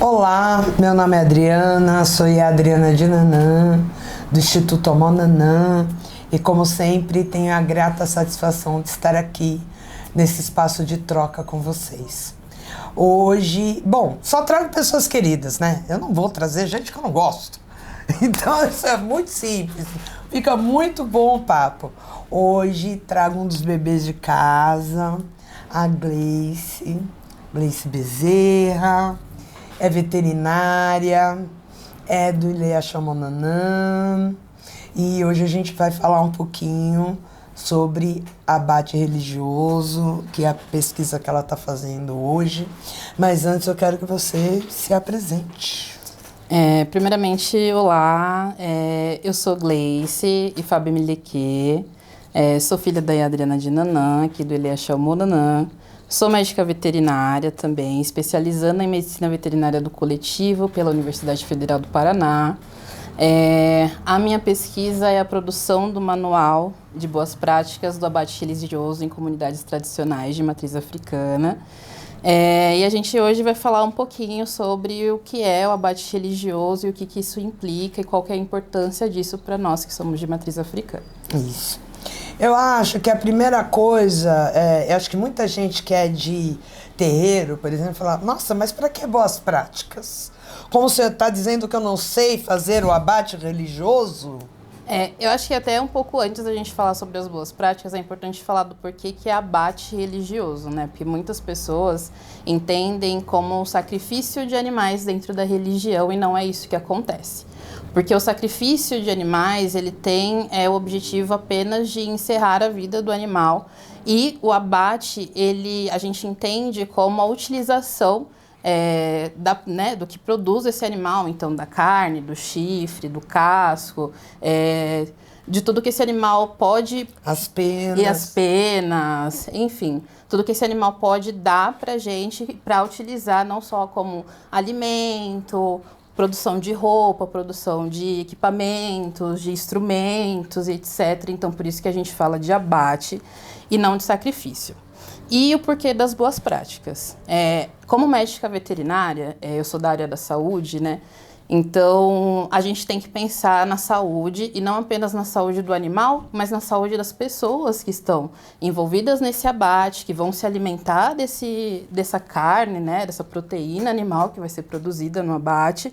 Olá, meu nome é Adriana, sou a Adriana de Nanã, do Instituto Amonanã, e como sempre tenho a grata satisfação de estar aqui nesse espaço de troca com vocês. Hoje, só trago pessoas queridas, né? Eu não vou trazer gente que eu não gosto. Então isso é muito simples, fica muito bom o papo. Hoje trago um dos bebês de casa, a Gleice Bezerra. É veterinária, é do Ilhéa Chamonanã, e hoje a gente vai falar um pouquinho sobre abate religioso, que é a pesquisa que ela está fazendo hoje. Mas antes eu quero que você se apresente. Primeiramente, olá, eu sou Gleice e Fábio Miliquê, sou filha da Adriana de Nanã, aqui do Ilhéa Chamonanã. Sou médica veterinária também, especializando em medicina veterinária do coletivo pela Universidade Federal do Paraná. A minha pesquisa é a produção do manual de boas práticas do abate religioso em comunidades tradicionais de matriz africana. E a gente hoje vai falar um pouquinho sobre o que é o abate religioso e o que isso implica e qual que é a importância disso para nós que somos de matriz africana. Isso. Eu acho que a primeira coisa, eu acho que muita gente que é de terreiro, por exemplo, fala, nossa, mas para que boas práticas? Como você está dizendo que eu não sei fazer o abate religioso? Eu acho que até um pouco antes da gente falar sobre as boas práticas, é importante falar do porquê que é abate religioso, né? Porque muitas pessoas entendem como um sacrifício de animais dentro da religião e não é isso que acontece. Porque o sacrifício de animais, ele tem o objetivo apenas de encerrar a vida do animal. E o abate, a gente entende como a utilização do que produz esse animal, então da carne, do chifre, do casco, de tudo que esse animal pode... As penas. E as penas, enfim, tudo que esse animal pode dar pra gente para utilizar não só como alimento, produção de roupa, produção de equipamentos, de instrumentos, etc. Então, por isso que a gente fala de abate e não de sacrifício. E o porquê das boas práticas. Como médica veterinária, eu sou da área da saúde, né? Então, a gente tem que pensar na saúde, e não apenas na saúde do animal, mas na saúde das pessoas que estão envolvidas nesse abate, que vão se alimentar dessa carne, né, dessa proteína animal que vai ser produzida no abate.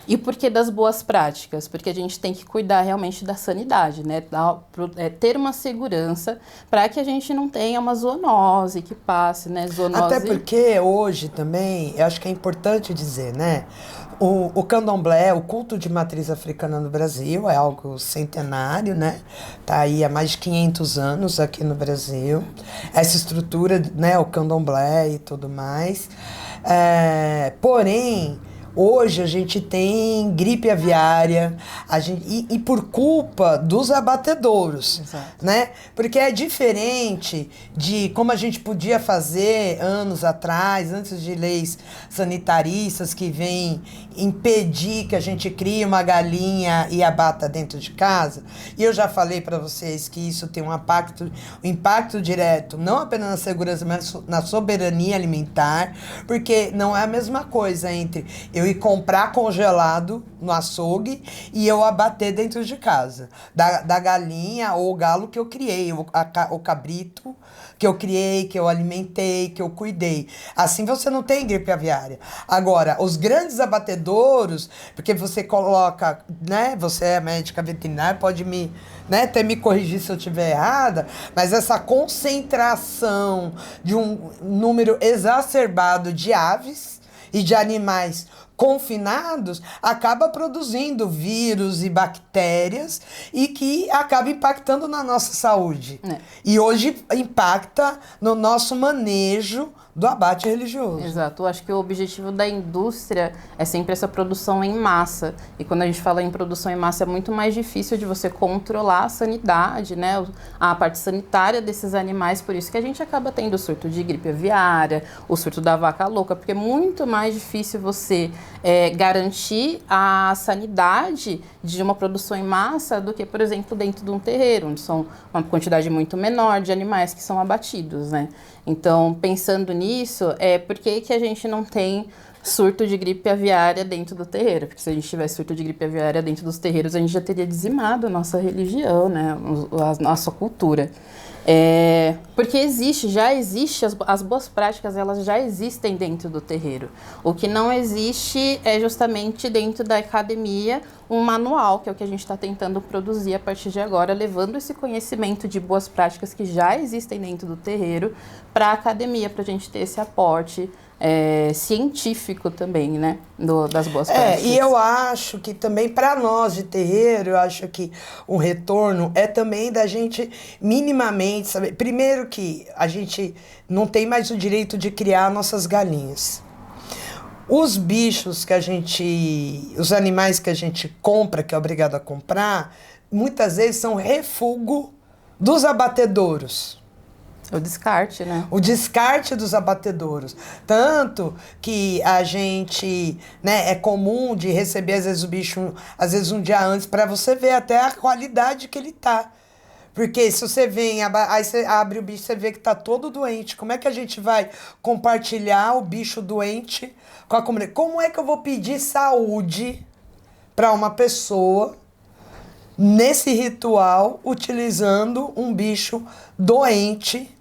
E por que das boas práticas? Porque a gente tem que cuidar realmente da sanidade, né? Ter uma segurança para que a gente não tenha uma zoonose que passe, né? Até porque hoje também, eu acho que é importante dizer, né? O candomblé, o culto de matriz africana no Brasil, é algo centenário, né? Tá aí há mais de 500 anos aqui no Brasil. Essa estrutura, né? O candomblé e tudo mais. Porém, hoje a gente tem gripe aviária, e por culpa dos abatedouros, né? Porque é diferente de como a gente podia fazer anos atrás, antes de leis sanitaristas que vêm impedir que a gente crie uma galinha e abata dentro de casa. E eu já falei para vocês que isso tem um impacto direto, não apenas na segurança, mas na soberania alimentar, porque não é a mesma coisa entre eu ir comprar congelado no açougue e eu abater dentro de casa. Da galinha ou galo que eu criei, o cabrito que eu criei, que eu alimentei, que eu cuidei. Assim você não tem gripe aviária. Agora, os grandes abatedouros, porque você coloca, né, você é médica veterinária, pode até me corrigir se eu estiver errada, mas essa concentração de um número exacerbado de aves e de animais confinados acaba produzindo vírus e bactérias e que acaba impactando na nossa saúde. E hoje impacta no nosso manejo do abate religioso. Exato. Eu acho que o objetivo da indústria é sempre essa produção em massa. E quando a gente fala em produção em massa, é muito mais difícil de você controlar a sanidade, né? A parte sanitária desses animais. Por isso que a gente acaba tendo o surto de gripe aviária, o surto da vaca louca, porque é muito mais difícil você garantir a sanidade de uma produção em massa do que, por exemplo, dentro de um terreiro, onde são uma quantidade muito menor de animais que são abatidos, né? Então, pensando nisso, por que a gente não tem surto de gripe aviária dentro do terreiro, porque se a gente tivesse surto de gripe aviária dentro dos terreiros, a gente já teria dizimado a nossa religião, né, a nossa cultura. Porque já existe, as boas práticas, elas já existem dentro do terreiro. O que não existe é justamente dentro da academia um manual, que é o que a gente está tentando produzir a partir de agora, levando esse conhecimento de boas práticas que já existem dentro do terreiro para a academia, para a gente ter esse aporte científico também, né, das boas práticas. E eu acho que também para nós de terreiro, eu acho que um retorno é também da gente minimamente saber, primeiro que a gente não tem mais o direito de criar nossas galinhas. Os bichos os animais que a gente compra, que é obrigado a comprar, muitas vezes são refúgio dos abatedouros. O descarte, né? O descarte dos abatedouros. Tanto que a gente, né, é comum de receber, às vezes, o bicho, às vezes um dia antes, para você ver até a qualidade que ele tá. Porque se você vem, aí você abre o bicho, você vê que tá todo doente. Como é que a gente vai compartilhar o bicho doente com a comunidade? Como é que eu vou pedir saúde para uma pessoa nesse ritual utilizando um bicho doente,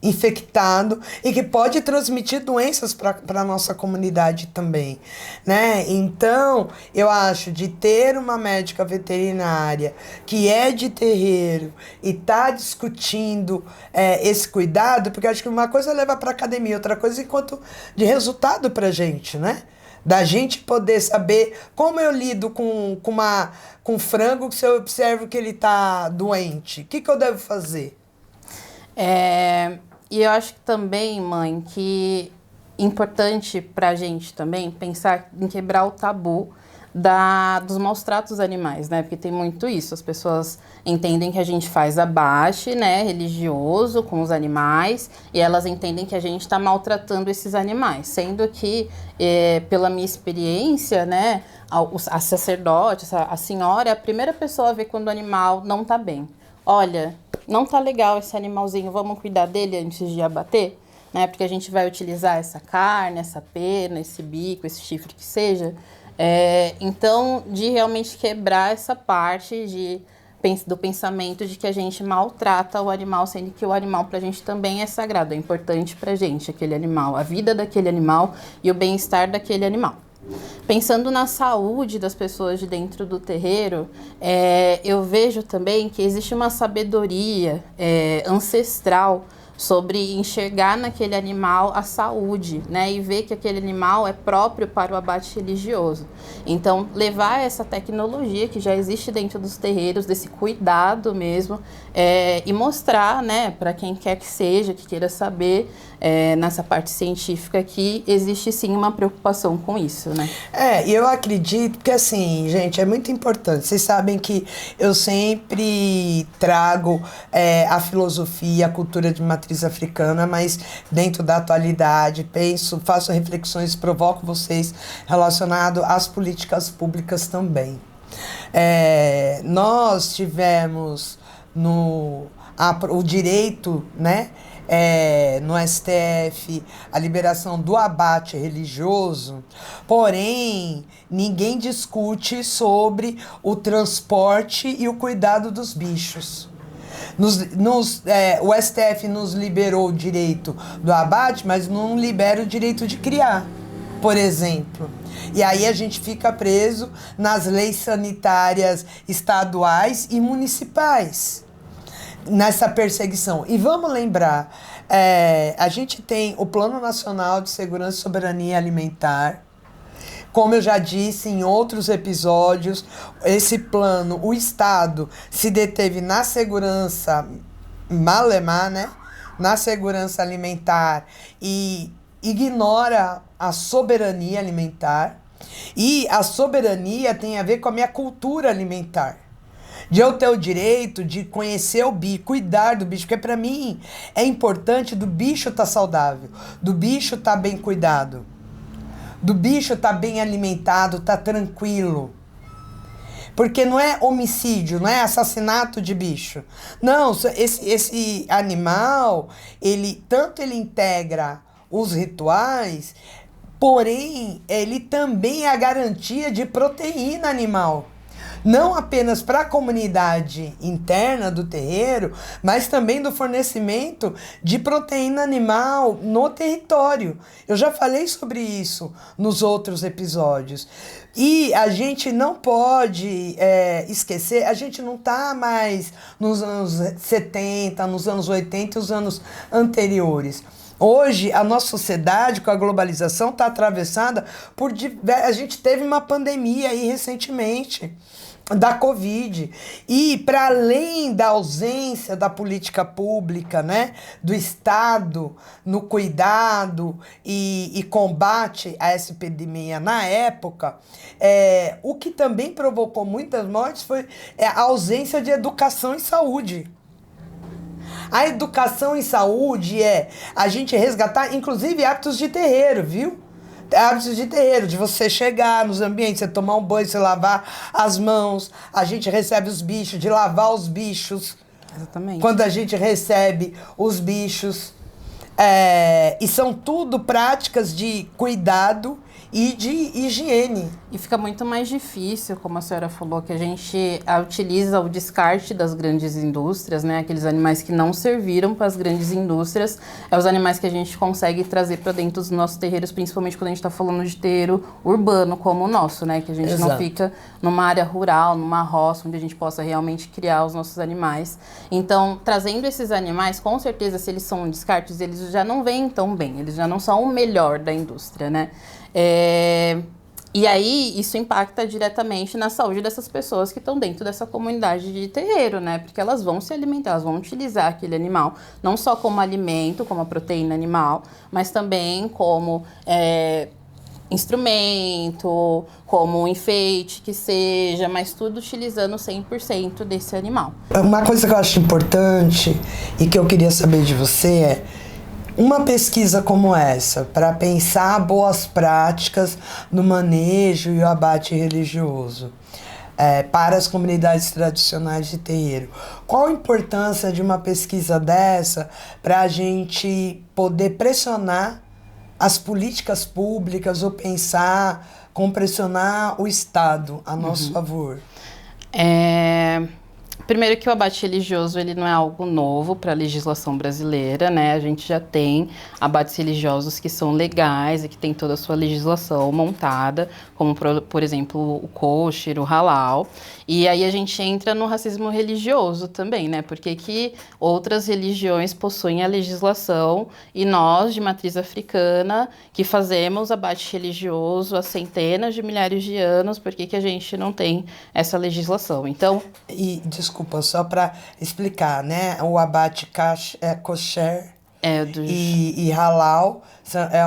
infectado e que pode transmitir doenças para a nossa comunidade também, né? Então, eu acho de ter uma médica veterinária que é de terreiro e tá discutindo esse cuidado, porque eu acho que uma coisa leva para academia, outra coisa enquanto de resultado para gente, né? Da gente poder saber como eu lido com frango se eu observo que ele tá doente. O que eu devo fazer? E eu acho que também, mãe, que é importante pra gente também pensar em quebrar o tabu dos maus tratos animais, né? Porque tem muito isso, as pessoas entendem que a gente faz abate, né, religioso com os animais, e elas entendem que a gente está maltratando esses animais, sendo que, pela minha experiência, né, a sacerdote, a senhora é a primeira pessoa a ver quando o animal não tá bem. Olha, não tá legal esse animalzinho, vamos cuidar dele antes de abater, né? Porque a gente vai utilizar essa carne, essa pena, esse bico, esse chifre que seja. Então, de realmente quebrar essa parte do pensamento de que a gente maltrata o animal, sendo que o animal pra gente também é sagrado, é importante pra gente aquele animal, a vida daquele animal e o bem-estar daquele animal. Pensando na saúde das pessoas de dentro do terreiro, eu vejo também que existe uma sabedoria ancestral sobre enxergar naquele animal a saúde, né? E ver que aquele animal é próprio para o abate religioso. Então, levar essa tecnologia que já existe dentro dos terreiros, desse cuidado mesmo, e mostrar, né, para quem quer que seja, que queira saber, nessa parte científica, que existe sim uma preocupação com isso, né? E eu acredito que, assim, gente, é muito importante. Vocês sabem que eu sempre trago a filosofia, a cultura de matriz africana, mas dentro da atualidade, faço reflexões, provoco vocês relacionado às políticas públicas também. Nós tivemos o direito, né, no STF, a liberação do abate religioso, porém, ninguém discute sobre o transporte e o cuidado dos bichos. O STF nos liberou o direito do abate, mas não libera o direito de criar, por exemplo. E aí a gente fica preso nas leis sanitárias estaduais e municipais, nessa perseguição. E vamos lembrar, a gente tem o Plano Nacional de Segurança e Soberania Alimentar. Como eu já disse em outros episódios, esse plano, o Estado se deteve na segurança malemar, né? Na segurança alimentar, e ignora a soberania alimentar. E a soberania tem a ver com a minha cultura alimentar. De eu ter o direito de conhecer o bicho, cuidar do bicho, porque para mim é importante do bicho estar saudável, do bicho estar bem cuidado, do bicho estar bem alimentado, estar tranquilo. Porque não é homicídio, não é assassinato de bicho. Não, esse animal, ele integra os rituais porém, ele também é a garantia de proteína animal. Não apenas para a comunidade interna do terreiro, mas também do fornecimento de proteína animal no território. Eu já falei sobre isso nos outros episódios. E a gente não pode esquecer, a gente não está mais nos anos 70, nos anos 80 e os anos anteriores. Hoje, a nossa sociedade, com a globalização, está atravessada por... A gente teve uma pandemia aí recentemente, da Covid, e para além da ausência da política pública, né, do Estado no cuidado e combate a essa epidemia na época, o que também provocou muitas mortes foi a ausência de educação e saúde. A educação e saúde é a gente resgatar, inclusive, hábitos de terreiro, viu? Hábitos de terreiro, de você chegar nos ambientes, você tomar um banho, você lavar as mãos, a gente recebe os bichos, de lavar os bichos. Exatamente. Quando a gente recebe os bichos. E são tudo práticas de cuidado e de higiene. E fica muito mais difícil, como a senhora falou, que a gente utiliza o descarte das grandes indústrias, né? Aqueles animais que não serviram para as grandes indústrias, os animais que a gente consegue trazer para dentro dos nossos terreiros, principalmente quando a gente está falando de terreiro urbano como o nosso, né? Que a gente não fica numa área rural, numa roça, onde a gente possa realmente criar os nossos animais. Então, trazendo esses animais, com certeza, se eles são descartes, eles já não vêm tão bem, eles já não são o melhor da indústria, né? E aí, isso impacta diretamente na saúde dessas pessoas que estão dentro dessa comunidade de terreiro, né? Porque elas vão se alimentar, elas vão utilizar aquele animal, não só como alimento, como a proteína animal, mas também como instrumento, como um enfeite que seja, mas tudo utilizando 100% desse animal. Uma coisa que eu acho importante e que eu queria saber de você é uma pesquisa como essa, para pensar boas práticas no manejo e o abate religioso para as comunidades tradicionais de terreiro. Qual a importância de uma pesquisa dessa para a gente poder pressionar as políticas públicas ou pensar como pressionar o Estado a nosso favor? Primeiro que o abate religioso ele não é algo novo para a legislação brasileira, né? A gente já tem abates religiosos que são legais e que tem toda a sua legislação montada, como por exemplo o kosher, o halal. E aí a gente entra no racismo religioso também, né? Porque que outras religiões possuem a legislação e nós, de matriz africana, que fazemos abate religioso há centenas de milhares de anos, por que a gente não tem essa legislação? Então... Desculpa, só para explicar, né? O abate kosher e halal é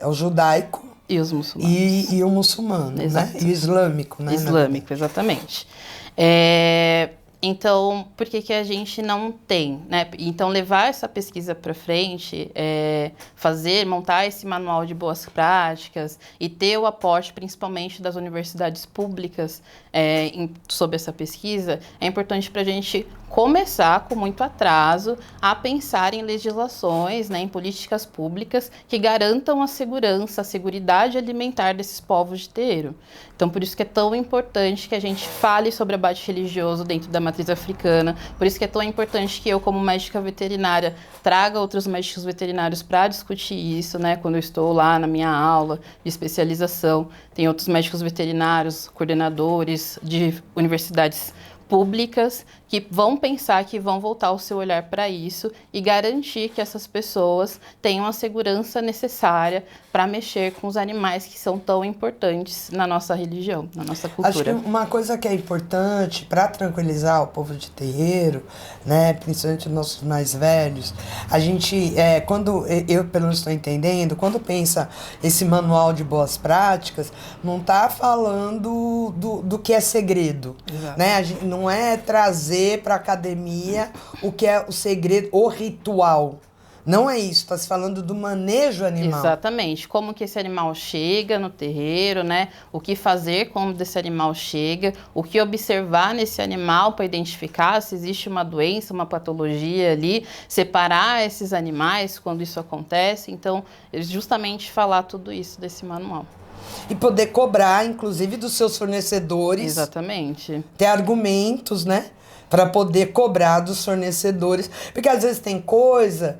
o judaico. E os muçulmanos. E o muçulmano, exato, né? E o islâmico, né? Islâmico, exatamente. Então, por que a gente não tem, né? Então, levar essa pesquisa para frente, montar esse manual de boas práticas e ter o aporte, principalmente das universidades públicas, sobre essa pesquisa, é importante para a gente começar, com muito atraso, a pensar em legislações, né, em políticas públicas que garantam a segurança, a seguridade alimentar desses povos de terreiro. Então, por isso que é tão importante que a gente fale sobre abate religioso dentro da matriz africana, por isso que é tão importante que eu, como médica veterinária, traga outros médicos veterinários para discutir isso, né, quando eu estou lá na minha aula de especialização. Tem outros médicos veterinários, coordenadores de universidades públicas que vão pensar, que vão voltar o seu olhar para isso e garantir que essas pessoas tenham a segurança necessária para mexer com os animais que são tão importantes na nossa religião, na nossa cultura. Acho que uma coisa que é importante para tranquilizar o povo de terreiro, né, principalmente os nossos mais velhos, a gente, quando eu pelo menos estou entendendo, quando pensa esse manual de boas práticas, não está falando do que é segredo, né? A gente não é trazer para a academia o que é o segredo, o ritual, Não é isso, está se falando do manejo animal. Exatamente. Como que esse animal chega no terreiro, né? O que fazer quando esse animal chega, o que observar nesse animal para identificar se existe uma doença, uma patologia ali, separar esses animais quando isso acontece. Então, justamente falar tudo isso desse manual. E poder cobrar, inclusive, dos seus fornecedores. Exatamente. Ter argumentos, né? Para poder cobrar dos fornecedores. Porque às vezes tem coisa,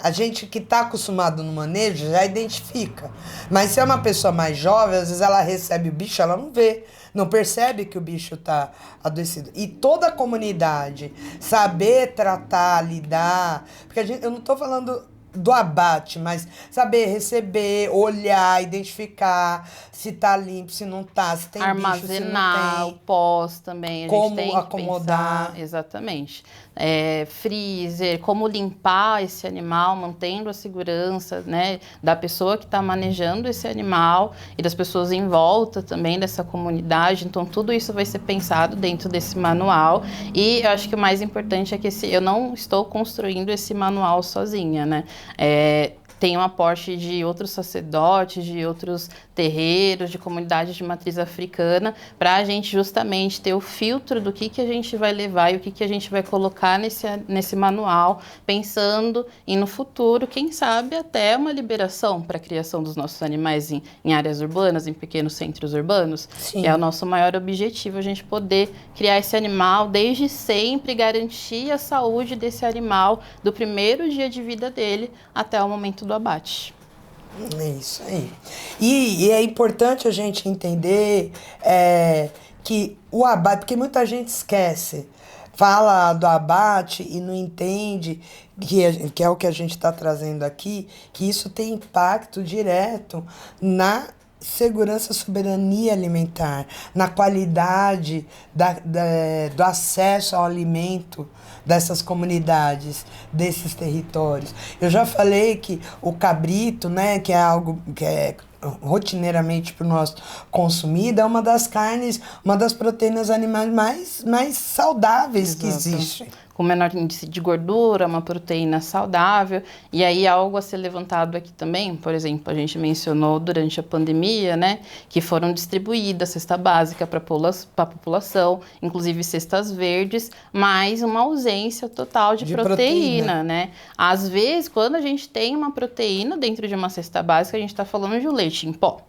a gente que está acostumado no manejo já identifica. Mas se é uma pessoa mais jovem, às vezes ela recebe o bicho, ela não vê, não percebe que o bicho está adoecido. E toda a comunidade saber tratar, lidar. Porque eu não estou falando do abate, mas saber receber, olhar, identificar se tá limpo, se não tá, se tem armazenar bicho, se não tem. O pós também, a como gente tem que acomodar. Pensar, exatamente. Freezer, como limpar esse animal, mantendo a segurança, né, da pessoa que está manejando esse animal e das pessoas em volta também dessa comunidade. Então, tudo isso vai ser pensado dentro desse manual. E eu acho que o mais importante é que eu não estou construindo esse manual sozinha, né? Tem um aporte de outros sacerdotes, de outros terreiros, de comunidades de matriz africana, para a gente justamente ter o filtro do que a gente vai levar e o que a gente vai colocar nesse manual, pensando em no futuro, quem sabe até uma liberação para a criação dos nossos animais em áreas urbanas, em pequenos centros urbanos. Sim. É o nosso maior objetivo, a gente poder criar esse animal desde sempre, garantir a saúde desse animal do primeiro dia de vida dele até o momento do abate. É isso aí. E é importante a gente entender que o abate, porque muita gente esquece, fala do abate e não entende, que é o que a gente está trazendo aqui, que isso tem impacto direto na segurança, soberania alimentar, na qualidade do acesso ao alimento dessas comunidades, desses territórios. Eu já falei que o cabrito, né, que é algo que é rotineiramente para o nosso consumido, é uma das carnes, uma das proteínas animais mais saudáveis. Exato. Que existem. Com menor índice de gordura, uma proteína saudável. E aí algo a ser levantado aqui também, por exemplo, a gente mencionou durante a pandemia, né, que foram distribuídas cesta básica para a população, inclusive cestas verdes, mas uma ausência total de proteína, né? Às vezes, quando a gente tem uma proteína dentro de uma cesta básica, a gente está falando de um leite em pó.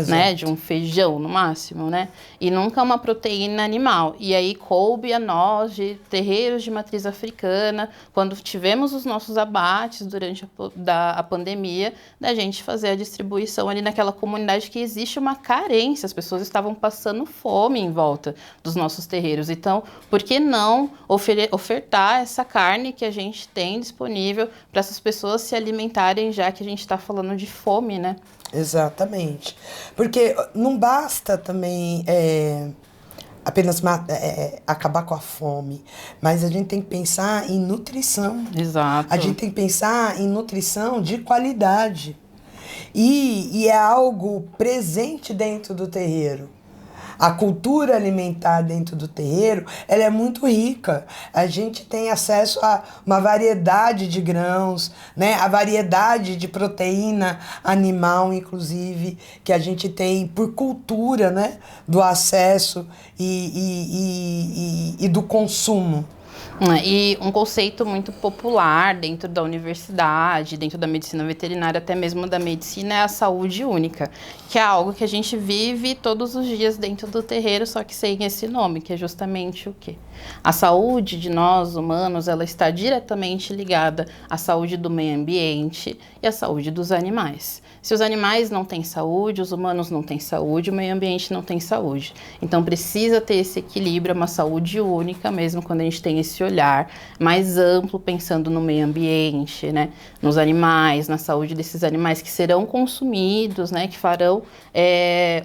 Né, de um feijão no máximo, né? E nunca uma proteína animal. E aí coube a nós, de terreiros de matriz africana, quando tivemos os nossos abates durante a pandemia, da gente fazer a distribuição ali naquela comunidade que existe uma carência, as pessoas estavam passando fome em volta dos nossos terreiros. Então, por que não ofertar essa carne que a gente tem disponível para essas pessoas se alimentarem, já que a gente está falando de fome, né? Exatamente. Porque não basta também apenas acabar com a fome, mas a gente tem que pensar em nutrição. Exato. A gente tem que pensar em nutrição de qualidade. E é algo presente dentro do terreiro. A cultura alimentar dentro do terreiro, ela é muito rica. A gente tem acesso a uma variedade de grãos, né? A variedade de proteína animal, inclusive, que a gente tem por cultura, né? Do acesso e do consumo. E um conceito muito popular dentro da universidade, dentro da medicina veterinária, até mesmo da medicina, é a saúde única, que é algo que a gente vive todos os dias dentro do terreiro, só que sem esse nome, que é justamente o quê? A saúde de nós, humanos, ela está diretamente ligada à saúde do meio ambiente e à saúde dos animais. Se os animais não têm saúde, os humanos não têm saúde, o meio ambiente não tem saúde. Então, precisa ter esse equilíbrio, uma saúde única, mesmo quando a gente tem esse olhar mais amplo, pensando no meio ambiente, né? Nos animais, na saúde desses animais que serão consumidos, né? Que farão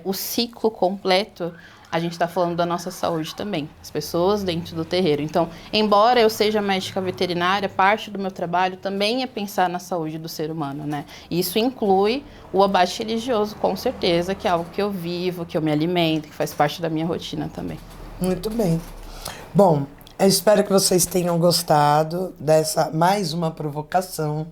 o ciclo completo. A gente está falando da nossa saúde também, as pessoas dentro do terreiro. Então, embora eu seja médica veterinária, parte do meu trabalho também é pensar na saúde do ser humano, né? E isso inclui o abate religioso, com certeza, que é algo que eu vivo, que eu me alimento, que faz parte da minha rotina também. Muito bem. Bom, Eu espero que vocês tenham gostado dessa mais uma provocação.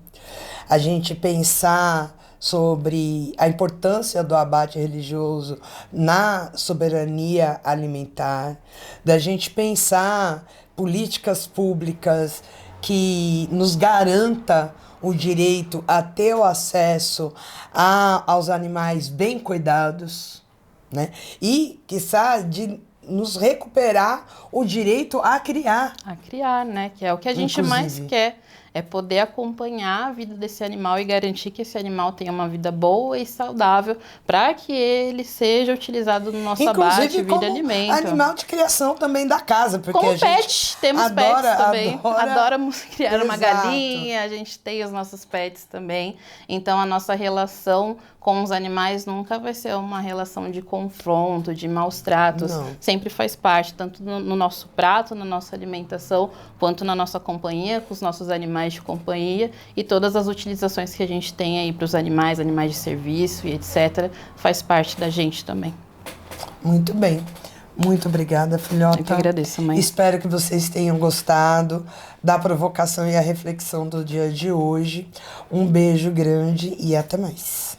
A gente pensar sobre a importância do abate religioso na soberania alimentar, da gente pensar políticas públicas que nos garanta o direito a ter o acesso aos animais bem cuidados, né? E, quiçá, de nos recuperar o direito a criar. A criar, né? Que é o que a gente mais quer. É poder acompanhar a vida desse animal e garantir que esse animal tenha uma vida boa e saudável para que ele seja utilizado no nosso abate, vire alimento. Animal de criação também da casa, porque como a gente pet, temos pets também. Adoramos criar uma Exato. galinha, a gente tem os nossos pets também. Então a nossa relação com os animais nunca vai ser uma relação de confronto, de maus tratos. Não. Sempre faz parte, tanto no nosso prato, na nossa alimentação, quanto na nossa companhia, com os nossos animais de companhia e todas as utilizações que a gente tem aí para os animais, animais de serviço e etc., faz parte da gente também. Muito bem. Muito obrigada, filhota. Eu que agradeço, mãe. Espero que vocês tenham gostado da provocação e a reflexão do dia de hoje. Um beijo grande e até mais.